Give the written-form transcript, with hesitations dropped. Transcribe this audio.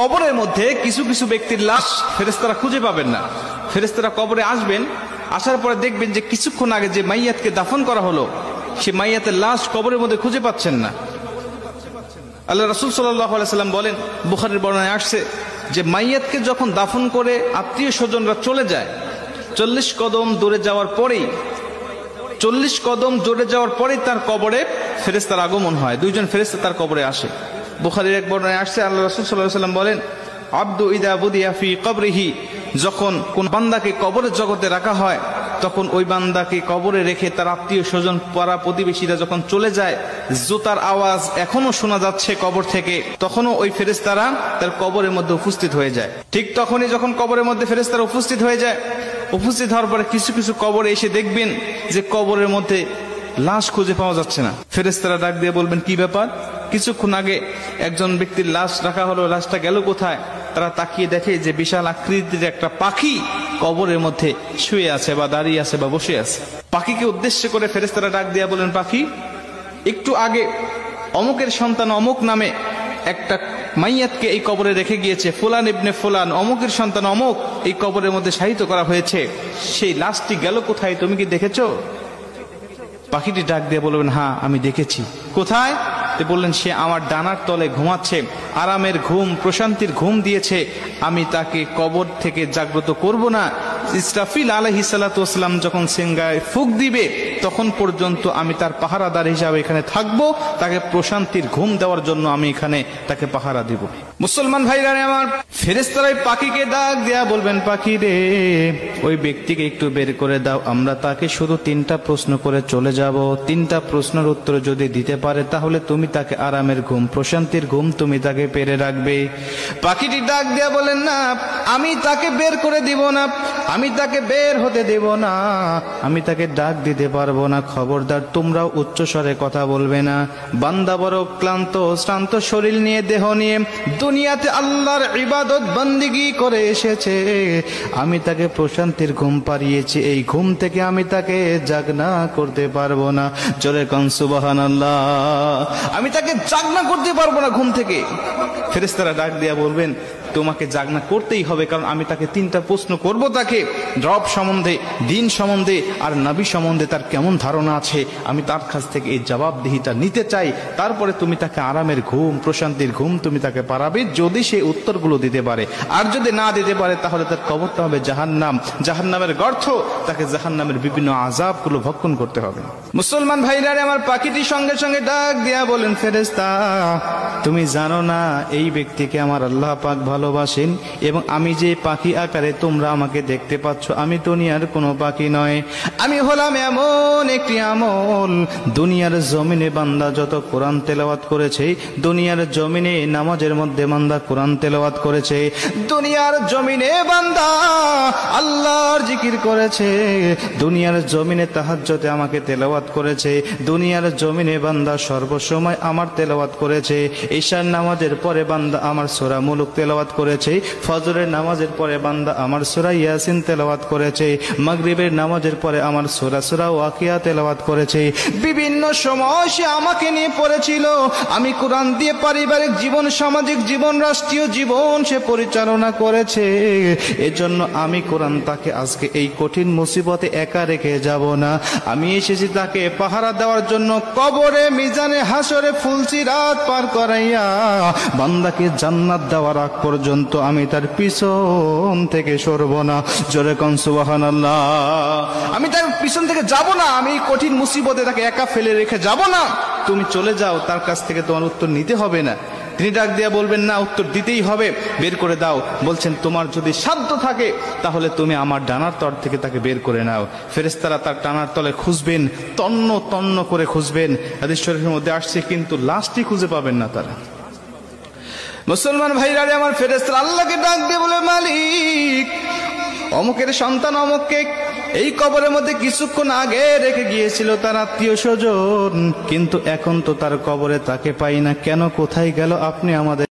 কবরের মধ্যে কিছু কিছু ব্যক্তির লাশ ফেরেশতারা খুঁজে পাবেন না। ফেরেশতারা কবরে আসবেন, আসার পরে দেখবেন যে কিছুক্ষণ আগে যে মাইয়াতকে দাফন করা হলো সে মাইয়াতের লাশ কবরের মধ্যে খুঁজে পাচ্ছেন না। আল্লাহ রাসূল সাল্লাল্লাহু আলাইহি সাল্লাম বলেন, বুখারীর বর্ণনায় আসছে যে মাইয়াতকে যখন দাফন করে আত্মীয় স্বজনরা চলে যায়, 40 কদম দূরে যাওয়ার পরেই তার কবরে ফেরেশতার আগমন হয়। দুইজন ফেরেশতা তার কবরে আসে। বুখারীর এক বর্ণনায় আসছে, আল্লাহ রাসূল সাল্লাল্লাহু আলাইহি সাল্লাম বলেন, আব্দু ইদা বুদিয়া ফি কবরিহি, যখন কোন বান্দাকে কবরের জগতে রাখা হয় তখন ওই বান্দাকে কবরে রেখে তার আত্মীয় স্বজন পাড়া প্রতিবেশীরা যখন চলে যায়, জুতার আওয়াজ এখনো শোনা যাচ্ছে কবর থেকে, তখনও ওই ফেরেশতারা তার কবরের মধ্যে উপস্থিত হয়ে যায়। ঠিক তখনই যখন কবরের মধ্যে ফেরেশতারা উপস্থিত হয়ে যায়, উপস্থিত হওয়ার পরে কিছু কিছু কবরে এসে দেখবেন যে কবরের মধ্যে লাশ খুঁজে পাওয়া যাচ্ছে না। ফেরেশতারা ডাক দিয়ে বলবেন, কি ব্যাপার? কিছুক্ষণ আগে একজন ব্যক্তির লাশ রাখা হলো, লাশটা গেল কোথায়? তারা তাকিয়ে দেখে যে বিশাল আকৃতির একটা পাখি কবরের মধ্যে শুয়ে আছে বা দাঁড়িয়ে আছে বা বসে আছে। পাখিকে উদ্দেশ্য করে ফেরেশতারা ডাক দিয়া বলেন, পাখি, একটু আগে অমুকের সন্তান অমুক নামে একটা মাইয়াতকে এই কবরে রেখে গিয়েছে, ফুলান ইবনে ফুলান, অমুকের সন্তান অমুক এই কবরের মধ্যে শায়িত করা হয়েছে, সেই লাশটি গেল কোথায়? তুমি কি দেখেছো? পাখিটি ডাক দিয়ে বলবেন, হ্যাঁ আমি দেখেছি। কোথায়? বললেন, সে আমার ডানার তলে ঘুমাচ্ছে, আরামের ঘুম, প্রশান্তির ঘুম দিয়েছে, আমি তাকে কবর থেকে জাগ্রত করব না। ইসরাফিল আলাইহিস সালাতু ওয়াস সালাম যখন সিংহায় ফুঁক দিবে তখন পর্যন্ত আমি তার পাহারাদার হিসাবে এখানে থাকবো, তাকে প্রশান্তির ঘুম দেওয়ার জন্য আমি এখানে তাকে পাহারা দিব। মুসলমান ভাইরা আমার, ফেরেশতারাই পাখিকে ডাক দেয়া বলবেন, পাখি রে, ওই ব্যক্তিকে একটু বের করে দাও, আমরা তাকে শুধু 3টা প্রশ্ন করে চলে যাব। 3টা প্রশ্নের উত্তর যদি দিতে পারে তাহলে তুমি তাকে আরামের ঘুম, প্রশান্তির ঘুম তুমি তাকে পেরে রাখবে। পাখিটি ডাক দেয়া বলেন, না, আমি তাকে বের করে দিব না, আমি তাকে বের হতে দেব না, আমি তাকে ডাক দিতে পারবো না। খবরদার তোমরাও উচ্চ স্বরে কথা বলবে না। বান্দা বড় ক্লান্ত শ্রান্ত শরীর নিয়ে, দেহ নিয়ে দুনিয়াতে আল্লাহর ইবাদত বন্দেগী করে এসেছে, আমি তাকে প্রশান্তির ঘুম পাড়িয়েছি, এই ঘুম থেকে আমি তাকে জাগনা করতে পারবো না। জোরে কোন সুবহানাল্লাহ। আমি তাকে জাগনা করতে পারবো না ঘুম থেকে। ফেরেশতারা ডাক দিয়া বলবেন, তোমাকে জাগনা করতেই হবে, কারণ আমি তাকে 3টা প্রশ্ন করব, তাকে রব সম্বন্ধে, দিন সম্বন্ধে আর নবী সম্বন্ধে তার কেমন ধারণা আছে, আমি তার কাছ থেকে এই জবাবদিহিটা নিতে চাই। তারপরে তুমি তাকে আরামের ঘুম, প্রশান্তির ঘুম তুমি তাকে পারাবে, যদি সে উত্তরগুলো দিতে পারে। আর যদি না দিতে পারে তাহলে তার কবরটা হবে জাহান্নাম, জাহান্নামের গর্ত, তাকে জাহান্নামের বিভিন্ন আযাবগুলো ভক্ষণ করতে হবে। মুসলমান ভাইরা আমার, পাখিটির সঙ্গে সঙ্গে ডাক দিয়া বলেন, ফেরেশতা, তুমি জানো না এই ব্যক্তিকে আমার আল্লাহ পাক ভালোবাসেন, এবং আমি যে পাখি আকারে তোমরা আমাকে দেখতে পাচ্ছ, আমি দুনিয়ার কোনো পাখি নয়, আমি হলাম এমন একটি আমল। দুনিয়ার জমিনে বান্দা যত কোরআন তেলাওয়াত করেছে, দুনিয়ার জমিনে নামাজের মধ্যে বান্দা কোরআন তেলাওয়াত করেছে, দুনিয়ার জমিনে বান্দা আল্লাহর জিকির করেছে, দুনিয়ার জমিনে তাহাজ্জুদে আমাকে তেলাওয়াত করেছে, দুনিয়ার জমিনে বান্দা সর্বসময় আমার তেলাওয়াত করেছে, ঈশার নামাজের পরে বান্দা আমার সূরা মুলুক তেলাওয়াত করেছে, ফজরের নামাজের পরে বান্দা আমার সূরা ইয়াসিন তেলাওয়াত করেছে, মাগরিবের নামাজের পরে আমার সূরা ওয়াকিয়া তেলাওয়াত করেছে। বিভিন্ন সময় সে আমাকে নিয়ে পড়েছিল, আমি কোরআন দিয়ে পারিবারিক জীবন, সামাজিক জীবন, রাষ্ট্রীয় জীবন সে পরিচালনা করেছে। এজন্য আমি কোরআন তাকে আজকে এই কঠিন মুসিবতে একা রেখে যাব না। আমি এসেছি তাকে পাহারা দেওয়ার জন্য, কবরে, মিজানে, হাসরে ফুলসিরাত পার করাইয়া বান্দাকে জান্নাত দেওয়ার আগ পর্যন্ত আমি তার পিছন থেকে সরব না। জোরে কোন সুবহানাল্লাহ। আমি তার পিছন থেকে যাব না, আমি কঠিন মুসিবতে তাকে একা ফেলে রেখে যাব না। তুমি চলে যাও, তার কাছ থেকে তোমার উত্তর নিতে হবে না। তিনি ডাক দিয়া বলবেন, না, উত্তর দিতেই হবে, বের করে দাও। বলছেন, তোমার যদি সাধ্য থাকে তাহলে তুমি আমার ডানার তল থেকে তাকে বের করে নাও। ফেরেশতারা তার ডানার তলে খুঁজবেন, তন্ন তন্ন করে খুঁজবেন। হাদিস শরীফের মধ্যে আসছে, কিন্তু লাশটি খুঁজে পাবেন না তারা। মুসলমান ভাইরা আমার, ফেরেশতারা আল্লাহকে ডাক দিয়ে বলে, মালিক, অমুকের সন্তান অমুককে এই কবরের মধ্যে কিছুক্ষণ আগে রেখে গিয়েছিল তার আত্মীয় স্বজন, কিন্তু এখন তো তার কবরে তাকে পাই না, কেন, কোথায় গেল, আপনি আমাদের